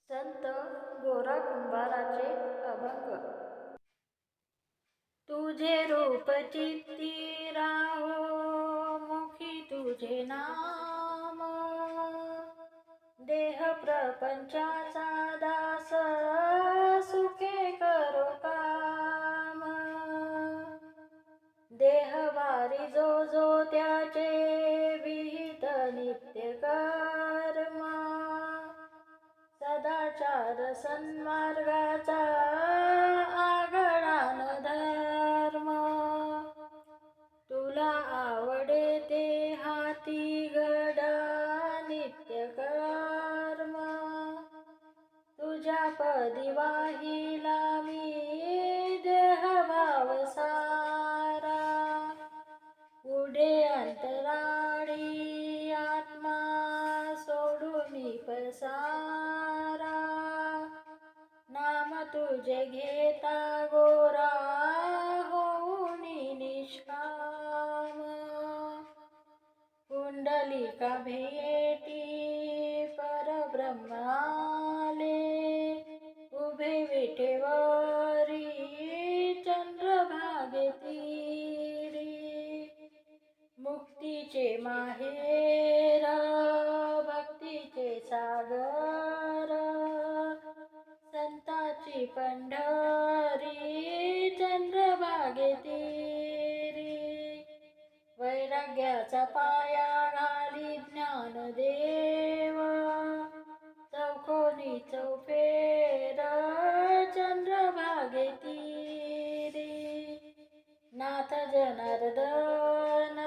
संत गोरा कुंभाराचे अभंग. तुझे रूप चित्ती राहो मुखी तुझे नाम, देह प्रपंचाचा दास सुखे करो काम. देहवारी जो जो त्याचे विहित नित्य कर्म, सदाचार सन्मार्गाचा आगळा न धर्म. तुला आवडे ते हाती घडा नित्य कर्म, तुझ्या पदी वाहिला मी देहभाव सारा. पुढे अंतराळी आत्मा सोडून पसारा, नाम तुझे घेता गोरा होऊन निष्काम. कुंडलिका भेटी परब्रह्म आले, उभे विटेवरी चंद्रभागे तीरी. मुक्तीचे माहेर भक्तीचे सागर, संताची पंढरी चंद्रभागे तीरी. वैराग्याचा पाया घाली ज्ञानदेव, चौकोनी चौफेर चंद्रभागे तीरी. नाथ जनार्दन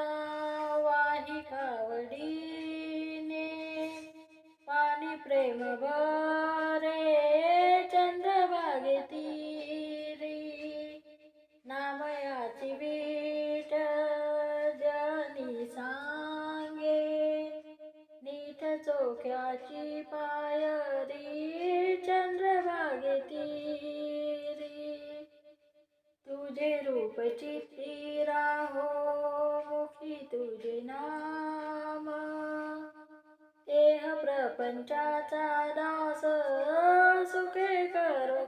वाही कावडीने, पाणी प्रेम भरे चंद्रभागे तीरी. नामयाची वीट जनी सांगे, नीठ चोख्याची पायरी चंद्रभागे तीरी. तुझे रूप चित्ती राहो मुखी तुझे नाम, देह प्रपंचाचा दास सुखे करो